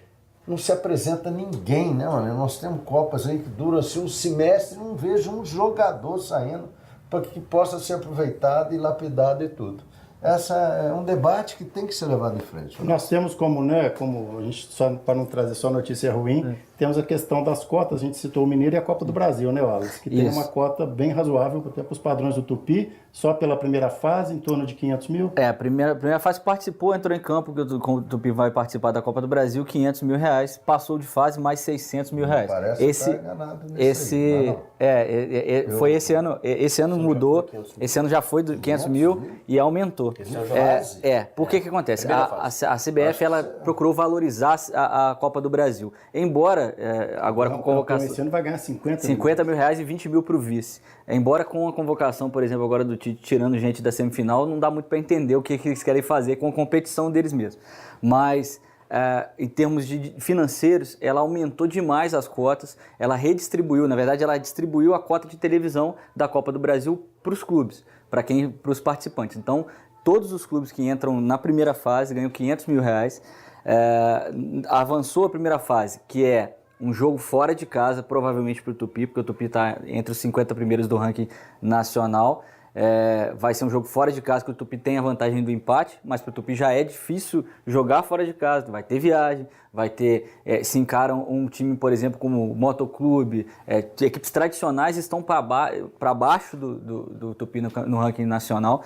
não se apresenta ninguém, né, mano? Nós temos Copas aí que duram assim um semestre, não vejo um jogador saindo para que possa ser aproveitado e lapidado e tudo. Esse é um debate que tem que ser levado em frente. Nós temos como a gente, só para não trazer só notícia ruim, temos a questão das cotas. A gente citou o Mineiro e a Copa do Brasil, né, Wallace? Que tem uma cota bem razoável até para os padrões do Tupi, só pela primeira fase, em torno de 500 mil. A primeira fase participou, entrou em campo, que o Tupi vai participar da Copa do Brasil, 500 mil reais, passou de fase mais 600 mil reais. Parece que está enganado nisso aí. Foi esse ano mudou, esse ano já foi 500 mil e aumentou. Por que acontece? A CBF ela procurou valorizar a Copa do Brasil. Embora, agora com convocação... Esse ano vai ganhar 50 mil reais e 20 mil para o vice. Embora com a convocação, por exemplo, agora do Tite tirando gente da semifinal, não dá muito para entender o que eles querem fazer com a competição deles mesmos. Mas em termos de financeiros, ela aumentou demais as cotas, ela redistribuiu, na verdade, ela distribuiu a cota de televisão da Copa do Brasil para os clubes, para os participantes. Então, todos os clubes que entram na primeira fase ganham R$500 mil. Avançou a primeira fase, que é um jogo fora de casa, provavelmente para o Tupi, porque o Tupi está entre os 50 primeiros do ranking nacional. Vai ser um jogo fora de casa, que o Tupi tem a vantagem do empate, mas para o Tupi já é difícil jogar fora de casa, vai ter viagem, vai ter, se encaram um time, por exemplo, como o Motoclube, equipes tradicionais estão para baixo do Tupi no ranking nacional.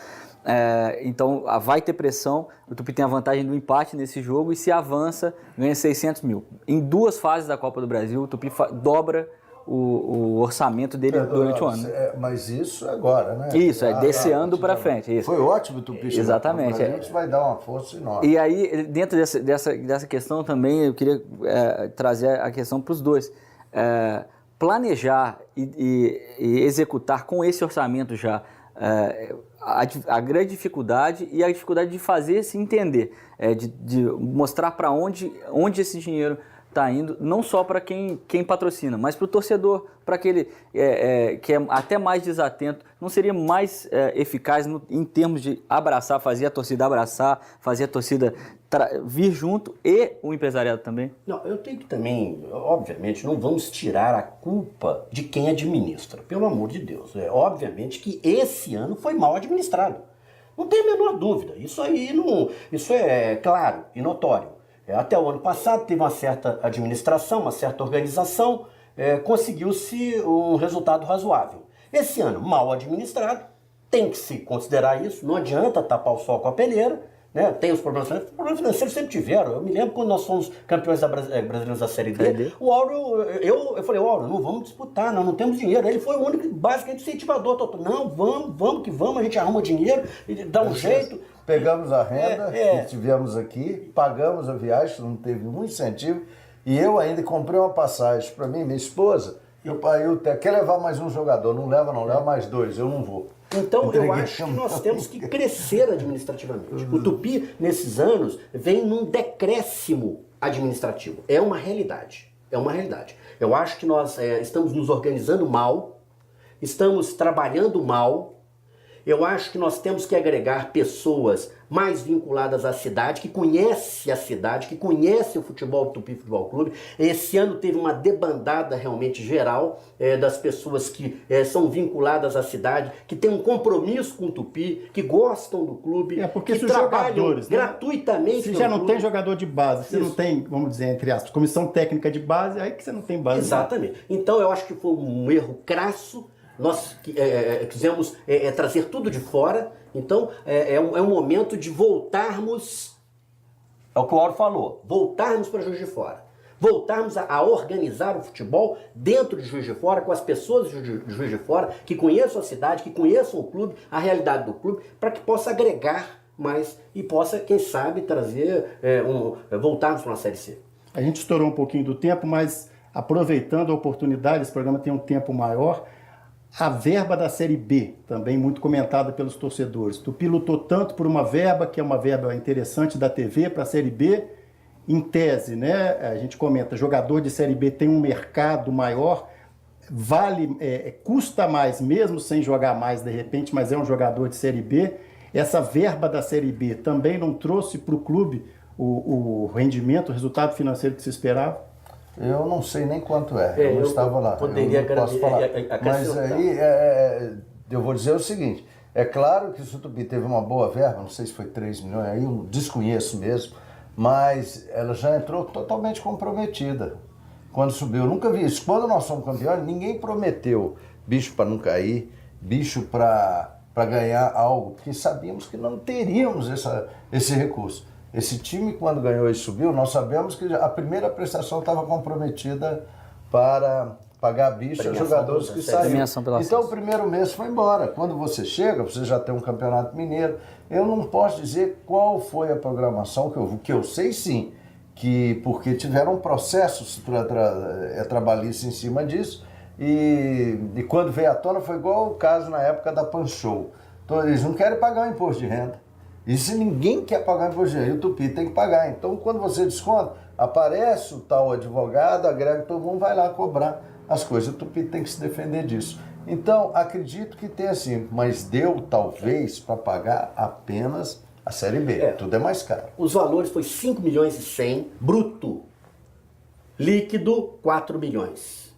Então vai ter pressão, o Tupi tem a vantagem do empate nesse jogo e se avança, ganha R$600 mil. Em 2 fases da Copa do Brasil, o Tupi dobra o orçamento dele durante o ano. Mas isso agora, né? Isso, desse ano para frente. Isso. Foi ótimo o Tupi chegar. Exatamente. A gente vai dar uma força enorme. E aí, dentro dessa questão também, eu queria trazer a questão para os dois. Planejar e executar com esse orçamento já a grande dificuldade e a dificuldade de fazer se entender, de mostrar para onde esse dinheiro está indo, não só para quem patrocina, mas para o torcedor, para aquele que é até mais desatento. Não seria mais eficaz em termos de abraçar, fazer a torcida abraçar, fazer a torcida vir junto e o empresariado também? Não, eu tenho que também, obviamente, não vamos tirar a culpa de quem administra, pelo amor de Deus. Obviamente que esse ano foi mal administrado. Não tem a menor dúvida. Isso é claro e notório. Até o ano passado teve uma certa administração, uma certa organização, conseguiu-se um resultado razoável. Esse ano, mal administrado, tem que se considerar isso, não adianta tapar o sol com a peneira, né? Tem os problemas financeiros sempre tiveram. Eu me lembro quando nós fomos campeões brasileiros da Série D, o Áureo, eu falei, Áureo, não vamos disputar, nós não temos dinheiro. Ele foi o único, basicamente, incentivador. Não, vamos que vamos, a gente arruma dinheiro, dá um jeito. Pegamos a renda que estivemos aqui, pagamos a viagem, não teve um incentivo, e eu ainda comprei uma passagem para mim e minha esposa. Eu quer levar mais um jogador, não leva mais 2, eu não vou. Então eu acho que nós temos que crescer administrativamente. O Tupi, nesses anos, vem num decréscimo administrativo. É uma realidade. Eu acho que nós estamos nos organizando mal, estamos trabalhando mal. Eu acho que nós temos que agregar pessoas mais vinculadas à cidade, que conhecem a cidade, que conhecem o futebol do Tupi Futebol Clube. Esse ano teve uma debandada realmente geral das pessoas que são vinculadas à cidade, que têm um compromisso com o Tupi, que gostam do clube, porque que trabalham gratuitamente. Se já não tem jogador de base, se não tem, vamos dizer, entre aspas, comissão técnica de base, aí que você não tem base. Exatamente. Então eu acho que foi um erro crasso. Nós quisemos trazer tudo de fora, então é um momento de voltarmos, é o que o Auro falou, voltarmos para Juiz de Fora, voltarmos a organizar o futebol dentro de Juiz de Fora, com as pessoas de Juiz de Fora, que conheçam a cidade, que conheçam o clube, a realidade do clube, para que possa agregar mais e possa, quem sabe, trazer, voltarmos para uma Série C. A gente estourou um pouquinho do tempo, mas aproveitando a oportunidade, esse programa tem um tempo maior. A verba da Série B, também muito comentada pelos torcedores. Tupi lutou tanto por uma verba, que é uma verba interessante da TV para a Série B. Em tese, né, a gente comenta, jogador de Série B tem um mercado maior, custa mais mesmo sem jogar mais de repente, mas é um jogador de Série B. Essa verba da Série B também não trouxe para o clube o rendimento, o resultado financeiro que se esperava? Eu não sei nem quanto eu não estava lá. Poderia Mas aí eu vou dizer o seguinte, é claro que o Tupi teve uma boa verba, não sei se foi 3 milhões, aí eu desconheço mesmo, mas ela já entrou totalmente comprometida quando subiu. Eu nunca vi isso. Quando nós somos campeões, ninguém prometeu bicho para não cair, bicho para ganhar algo, porque sabíamos que não teríamos esse recurso. Esse time, quando ganhou e subiu, nós sabemos que a primeira prestação estava comprometida para pagar bicho a jogadores que saíram. Então o primeiro mês foi embora. Quando você chega, você já tem um campeonato mineiro. Eu não posso dizer qual foi a programação, que eu sei sim, porque tiveram processos trabalhistas em cima disso, e quando veio à tona foi igual o caso na época da Panchou. Então eles não querem pagar o imposto de renda. E se ninguém quer pagar imposto de renda, o Tupi tem que pagar. Então, quando você desconta, aparece o tal advogado, agrega, todo mundo vai lá cobrar as coisas. O Tupi tem que se defender disso. Então, acredito que tenha sim, mas deu talvez para pagar apenas a Série B. Tudo é mais caro. Os valores foi 5 milhões e 100, bruto. Líquido, 4 milhões.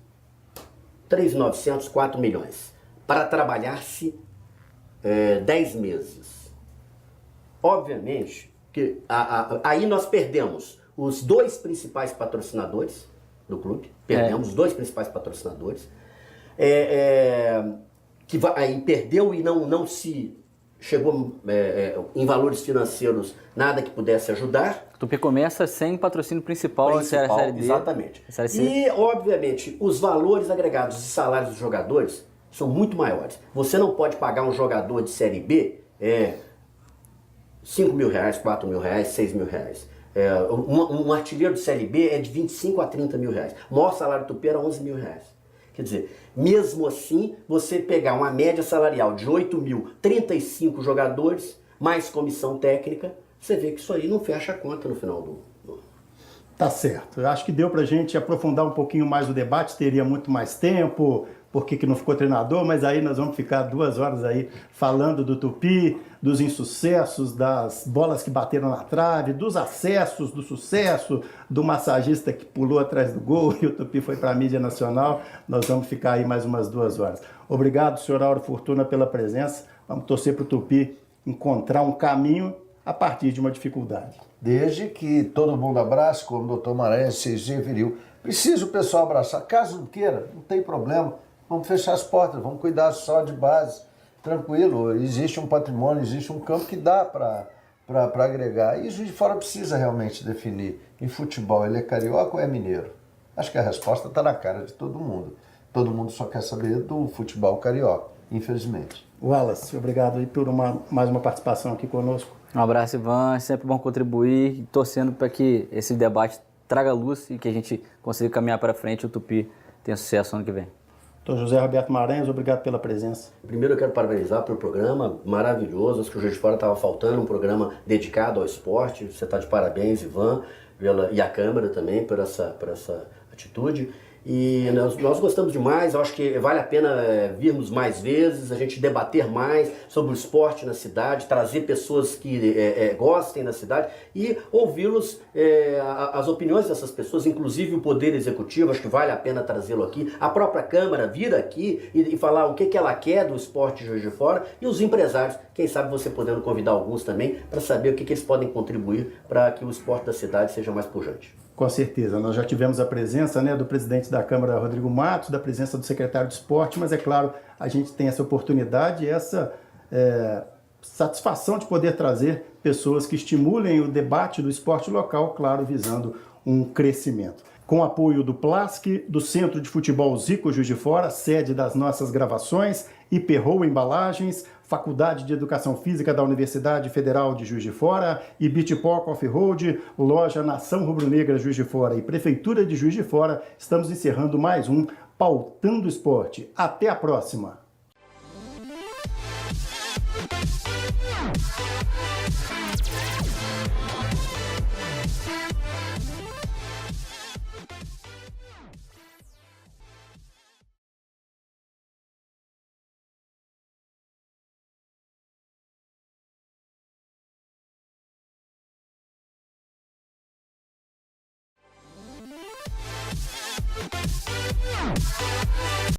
3.900, 4 milhões. Para trabalhar-se 10 meses. Obviamente, que aí nós perdemos os 2 principais patrocinadores do clube. Perdemos os 2 principais patrocinadores. Aí perdeu e não se chegou em valores financeiros nada que pudesse ajudar. O Tupi começa sem patrocínio principal, Série D. Exatamente. Série C. E, obviamente, os valores agregados de salários dos jogadores são muito maiores. Você não pode pagar um jogador de Série B 5 mil reais, 4 mil reais, 6 mil reais. Um artilheiro de Série B é de 25 a 30 mil reais. O maior salário do Tupi era 11 mil reais. Quer dizer, mesmo assim, você pegar uma média salarial de 8 mil, 35 jogadores, mais comissão técnica, você vê que isso aí não fecha a conta no final do... Tá certo. Eu acho que deu pra gente aprofundar um pouquinho mais o debate, teria muito mais tempo, por que não ficou treinador, mas aí nós vamos ficar 2 horas aí falando do Tupi, dos insucessos, das bolas que bateram na trave, dos acessos, do sucesso, do massagista que pulou atrás do gol e o Tupi foi para a mídia nacional. Nós vamos ficar aí mais umas 2 horas. Obrigado, senhor Auro Fortuna, pela presença. Vamos torcer para o Tupi encontrar um caminho a partir de uma dificuldade. Desde que todo mundo abrace, como o doutor Maranhão, CG Viril. Precisa o pessoal abraçar. Caso não queira, não tem problema. Vamos fechar as portas, vamos cuidar só de base. Tranquilo, existe um patrimônio, existe um campo que dá para agregar. E o Juiz de Fora precisa realmente definir. Em futebol, ele é carioca ou é mineiro? Acho que a resposta está na cara de todo mundo. Todo mundo só quer saber do futebol carioca, infelizmente. Wallace, obrigado aí por mais uma participação aqui conosco. Um abraço, Ivan. É sempre bom contribuir, torcendo para que esse debate traga luz e que a gente consiga caminhar para frente e o Tupi tenha sucesso ano que vem. Doutor José Roberto Maranhos, obrigado pela presença. Primeiro eu quero parabenizar pelo programa maravilhoso. Acho que o Juiz de Fora estava faltando um programa dedicado ao esporte. Você está de parabéns, Ivan, e a Câmara também por essa atitude. E nós gostamos demais, eu acho que vale a pena virmos mais vezes, a gente debater mais sobre o esporte na cidade, trazer pessoas que gostem da cidade e ouvi-los, as opiniões dessas pessoas, inclusive o Poder Executivo, acho que vale a pena trazê-lo aqui, a própria Câmara vir aqui e falar o que ela quer do esporte de Juiz de Fora e os empresários, quem sabe você podendo convidar alguns também para saber o que eles podem contribuir para que o esporte da cidade seja mais pujante. Com certeza, nós já tivemos a presença do presidente da Câmara, Rodrigo Matos, da presença do secretário de Esporte, mas é claro, a gente tem essa oportunidade e essa satisfação de poder trazer pessoas que estimulem o debate do esporte local, claro, visando um crescimento. Com apoio do PLASC, do Centro de Futebol Zico Juiz de Fora, sede das nossas gravações, Iperrou Embalagens, Faculdade de Educação Física da Universidade Federal de Juiz de Fora, Ibitipoca Off-Road, Loja Nação Rubro-Negra Juiz de Fora e Prefeitura de Juiz de Fora, estamos encerrando mais um Pautando Esporte. Até a próxima!